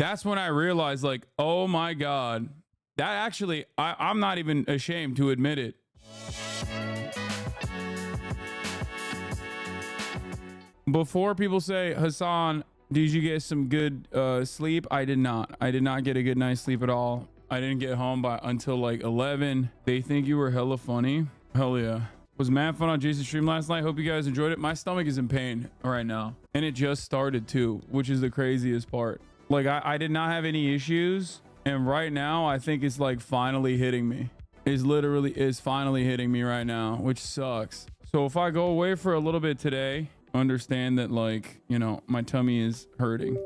that's when I realized, like, oh my God, that actually, I'm not even ashamed to admit it. Before people say, Hasan, did you get some good sleep? I did not. I did not get a good night's sleep at all. I didn't get home until like 11. They think you were hella funny. Hell yeah. Was mad fun on Jason's stream last night. Hope you guys enjoyed it. My stomach is in pain right now. And it just started too, which is the craziest part. Like I did not have any issues. And right now I think it's like finally hitting me. Is finally hitting me right now, which sucks. So if I go away for a little bit today, understand that, like, you know, my tummy is hurting.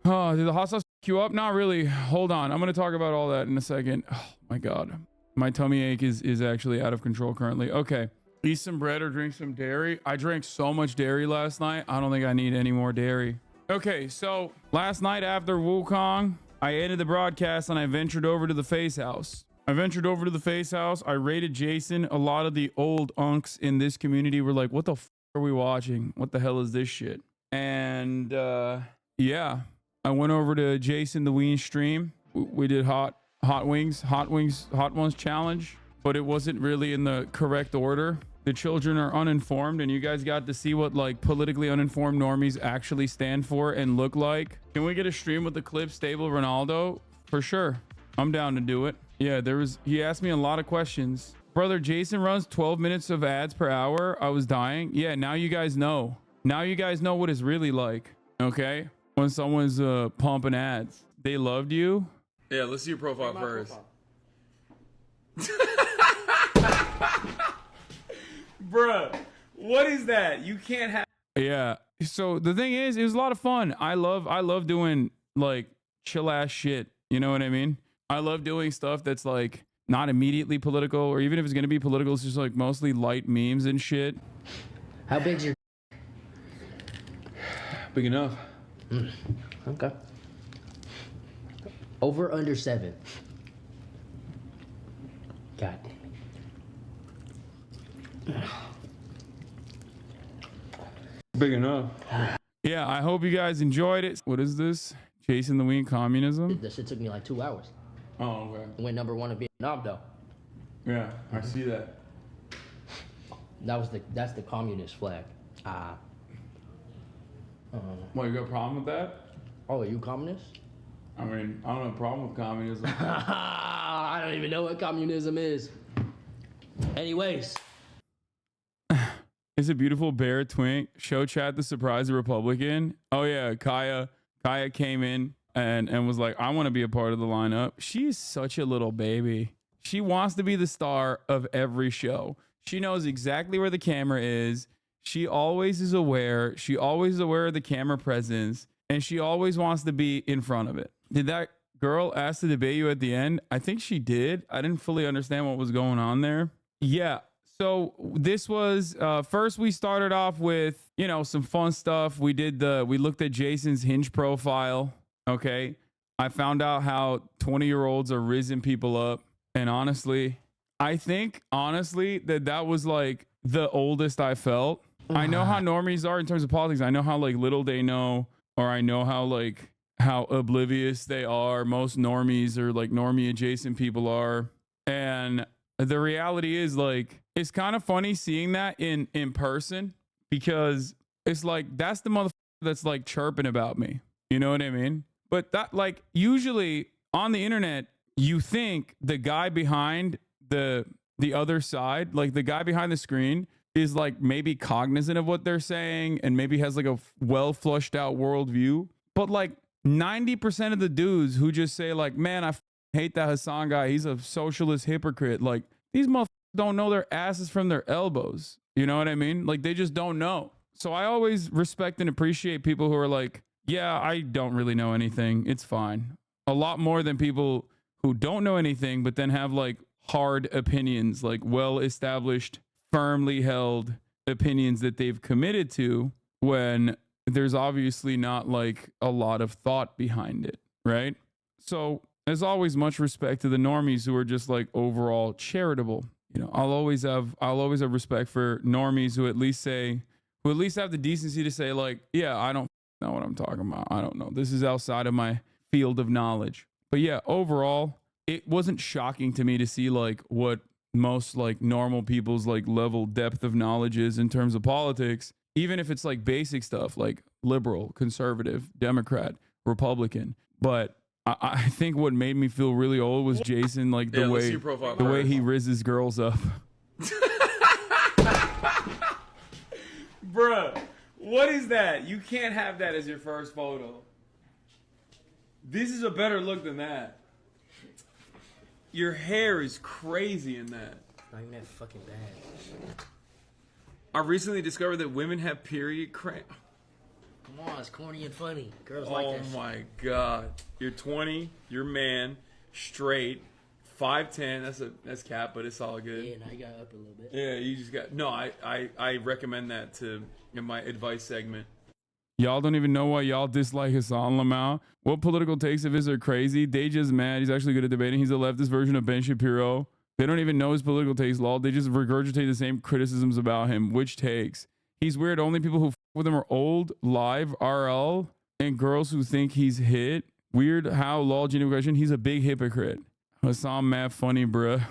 Oh, did the hot sauce queue up? Not really. Hold on. I'm going to talk about all that in a second. Oh my God. My tummy ache is actually out of control currently. Okay. Eat some bread or drink some dairy. I drank so much dairy last night. I don't think I need any more dairy. Okay. So last night after Wukong, I ended the broadcast and I ventured over to the Face House. I rated Jason. A lot of the old unks in this community were like, what the f are we watching? What the hell is this shit? And yeah, I went over to JasonTheWeens stream. We did hot ones challenge, but it wasn't really in the correct order. The children are uninformed, and you guys got to see what like politically uninformed normies actually stand for and look like. Can we get a stream with the clip Stable Ronaldo? For sure. I'm down to do it. Yeah, he asked me a lot of questions. Brother, Jason runs 12 minutes of ads per hour. I was dying. Yeah, now you guys know. Now you guys know what it's really like. Okay? When someone's pumping ads. They loved you. Yeah, let's see your profile first. Bruh, what is that? You can't have. Yeah. So the thing is, it was a lot of fun. I love doing like chill ass shit. You know what I mean? I love doing stuff that's like not immediately political, or even if it's going to be political, it's just like mostly light memes and shit. How big's your? Big enough. Okay. Over under 7. God damn it. Big enough. Yeah, I hope you guys enjoyed it. What is this? JasonTheWeens communism? This shit took me like 2 hours. Oh, okay. Went #1 in Vietnam though. Yeah, I see that. That's the communist flag. What, you got a problem with that? Oh, are you communist? I mean, I don't have a problem with communism. I don't even know what communism is. Anyways. It's a beautiful bear twink. Show chat the surprise Republican. Oh yeah, Kaya came in and was like, I want to be a part of the lineup. She's such a little baby. She wants to be the star of every show. She knows exactly where the camera is. She always is aware. She always is aware of the camera presence, and she always wants to be in front of it. Did that girl ask to debate you at the end? I think she did. I didn't fully understand what was going on there. Yeah. So this was first we started off with, you know, some fun stuff. We looked at Jason's Hinge profile. Okay. I found out how 20-year-olds are rizzing people up. And honestly, I think that was like the oldest I felt. I know how normies are in terms of politics. I know how like little they know, or I know how oblivious they are. Most normies or like normie adjacent people are. And the reality is, like, it's kind of funny seeing that in person, because it's like, that's the motherfucker that's like chirping about me. You know what I mean? But that, like, usually on the internet, you think the guy behind the other side, like the guy behind the screen, is like maybe cognizant of what they're saying and maybe has like a well flushed out worldview. But like 90% of the dudes who just say like, man, I hate that Hasan guy, he's a socialist hypocrite. Like, these motherfuckers don't know their asses from their elbows. You know what I mean? Like, they just don't know. So I always respect and appreciate people who are like, yeah, I don't really know anything. It's fine. A lot more than people who don't know anything, but then have like hard opinions, like well-established, firmly held opinions that they've committed to, when there's obviously not like a lot of thought behind it, right? So there's always much respect to the normies who are just like overall charitable. You know, I'll always have respect for normies who at least have the decency to say like, yeah, I don't know what I'm talking about. I don't know. This is outside of my field of knowledge. But yeah, overall, it wasn't shocking to me to see like what most like normal people's like level depth of knowledge is in terms of politics, even if it's like basic stuff like liberal, conservative, Democrat, Republican. But I think what made me feel really old was Jason, like the way he rizzes girls up. Bruh, what is that? You can't have that as your first photo. This is a better look than that. Your hair is crazy in that. Not even that fucking bad. I recently discovered that women have period cramp. Come on, it's corny and funny. Girls like that. Oh my god. You're 20, you're man, straight, 5'10", that's cap, but it's all good. Yeah, now you got up a little bit. Yeah, you just got no, I recommend that in my advice segment. Y'all don't even know why y'all dislike Hasan Lamau. What political takes of his are crazy? They just mad. He's actually good at debating. He's the leftist version of Ben Shapiro. They don't even know his political takes, lol. They just regurgitate the same criticisms about him. Which takes? He's weird. Only people who f with him are old, live, RL, and girls who think he's hit. Weird how, lol, genuine question. He's a big hypocrite. Hasan mad funny, bruh.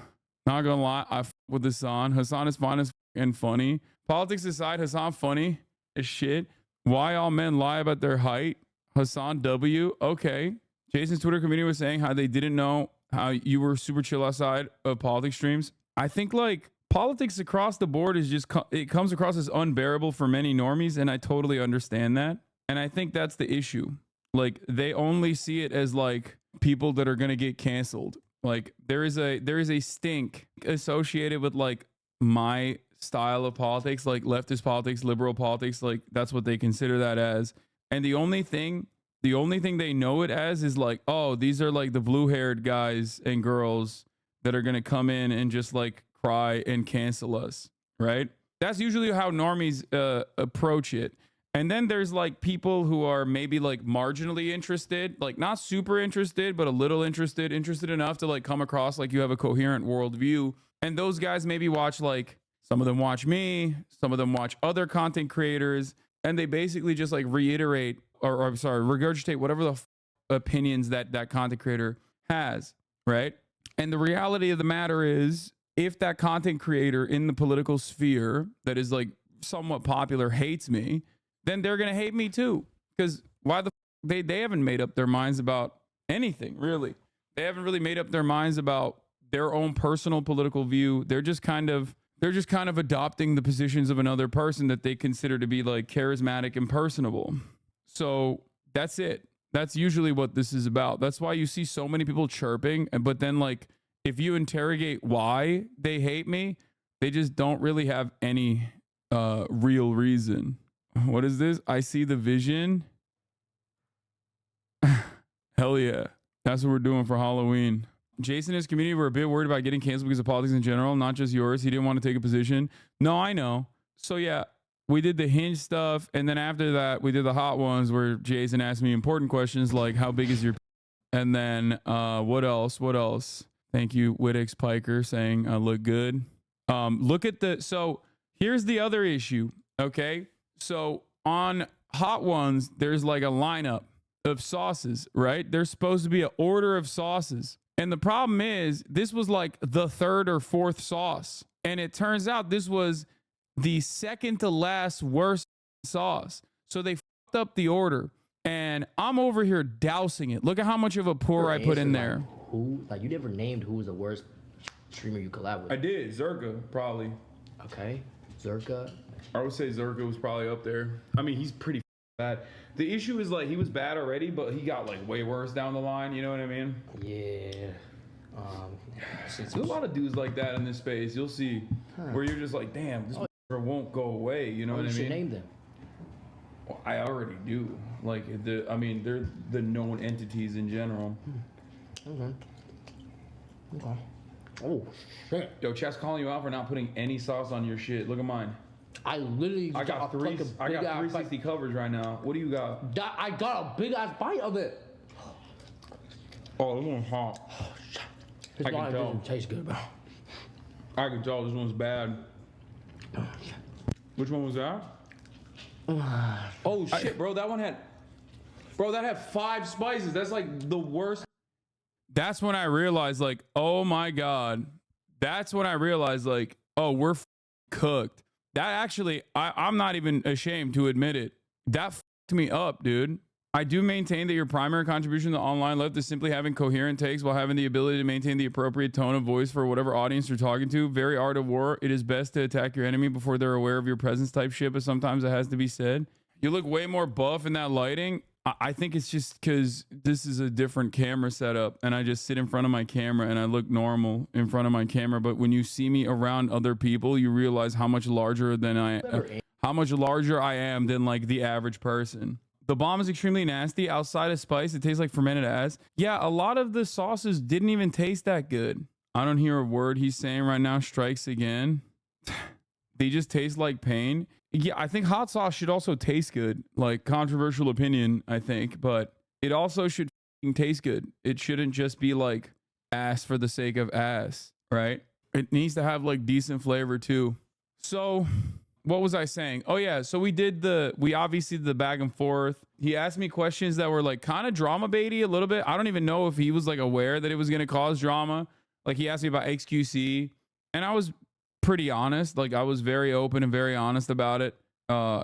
Not gonna lie, I f with Hasan. Hasan is fine as f and funny. Politics aside, Hasan funny as shit. Why all men lie about their height? Hasan W. Okay. Jason's Twitter community was saying how they didn't know how you were super chill outside of politics streams. I think like politics across the board is just, it comes across as unbearable for many normies. And I totally understand that. And I think that's the issue. Like they only see it as like people that are going to get canceled. Like there is a stink associated with like my style of politics, like leftist politics, liberal politics, like that's what they consider that as. And the only thing they know it as is like, oh, these are like the blue-haired guys and girls that are gonna come in and just like cry and cancel us, right? That's usually how normies approach it. And then there's like people who are maybe like marginally interested, like not super interested, but a little interested enough to like come across like you have a coherent worldview. And those guys maybe watch like, some of them watch me, some of them watch other content creators, and they basically just like reiterate or regurgitate whatever the opinions that content creator has, right? And the reality of the matter is, if that content creator in the political sphere that is like somewhat popular hates me, then they're gonna hate me too. Because why the they haven't made up their minds about anything, really. They haven't really made up their minds about their own personal political view. They're just kind of adopting the positions of another person that they consider to be like charismatic and personable. So that's it. That's usually what this is about. That's why you see so many people chirping. But then like, if you interrogate why they hate me, they just don't really have any real reason. What is this? I see the vision. Hell yeah. That's what we're doing for Halloween. Jason and his community were a bit worried about getting canceled because of politics in general, not just yours. He didn't want to take a position. No, I know. So yeah, we did the Hinge stuff. And then after that, we did the hot ones where Jason asked me important questions like, how big is your and then what else? Thank you, Wittix Piker, saying I look good. Look at so here's the other issue. Okay. So on hot ones, there's like a lineup of sauces, right? There's supposed to be an order of sauces. And the problem is, this was like the third or fourth sauce. And it turns out this was the second to last worst sauce. So they fucked up the order. And I'm over here dousing it. Look at how much of a pour I put in there. Who? Like, you never named who was the worst streamer you collab with. I did. Zerka, probably. Okay. Zerka. I would say Zerka was probably up there. I mean, he's pretty bad. The issue is like he was bad already, but he got like way worse down the line. You know what I mean? Yeah. There's a lot of dudes like that in this space. You'll see where you're just like, damn, this won't go away. You know what I mean? You should name them. Well, I already do. Like they're the known entities in general. Okay. Oh shit. Yo, chat's calling you out for not putting any sauce on your shit. Look at mine. I got 360 coverage right now. What do you got? I got a big ass bite of it. Oh, this one's hot. Oh shit. This I can wine tell. doesn't taste good, bro. I can tell this one's bad. Which one was that? Oh shit, bro, that one had Bro, that had 5 spices. That's like the worst. That's when I realized, like, oh my God. That's when I realized, like, oh, we're cooked. That actually, I'm not even ashamed to admit it. That fucked me up, dude. I do maintain that your primary contribution to online life is simply having coherent takes while having the ability to maintain the appropriate tone of voice for whatever audience you're talking to. Very art of war. It is best to attack your enemy before they're aware of your presence type shit, but sometimes it has to be said. You look way more buff in that lighting. I think it's just because this is a different camera setup and I just sit in front of my camera and I look normal in front of my camera. But when you see me around other people, you realize how much larger I am than like the average person. The bomb is extremely nasty. Outside of spice, it tastes like fermented ass. Yeah, a lot of the sauces didn't even taste that good. I don't hear a word he's saying right now. Strikes again. They just taste like pain. Yeah, I think hot sauce should also taste good. Like, controversial opinion, I think, but it also should taste good. It shouldn't just be like ass for the sake of ass, right? It needs to have like decent flavor too. So what was I saying? Oh yeah, so we obviously did the back and forth. He asked me questions that were like kind of drama baity a little bit. I don't even know if he was like aware that it was going to cause drama. Like, he asked me about XQC and I was pretty honest. Like, I was very open and very honest about it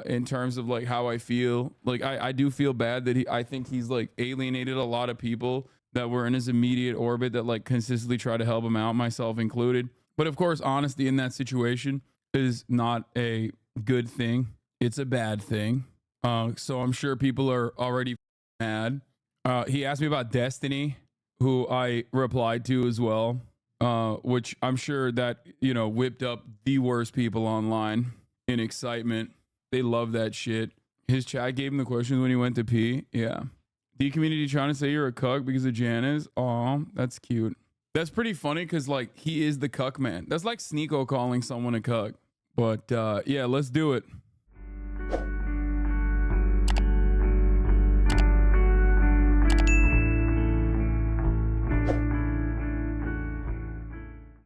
in terms of like how I feel. Like, I do feel bad that I think he's like alienated a lot of people that were in his immediate orbit that like consistently try to help him out, myself included. But of course, honesty in that situation is not a good thing. It's a bad thing. So I'm sure people are already mad. He asked me about Destiny, who I replied to as well, which I'm sure that, you know, whipped up the worst people online in excitement. They love that shit. His chat gave him the questions when he went to pee. Yeah. D community trying to say you're a cuck because of Janice. Aw, that's cute. That's pretty funny because like he is the cuck man. That's like Sneeko calling someone a cuck. But yeah, let's do it.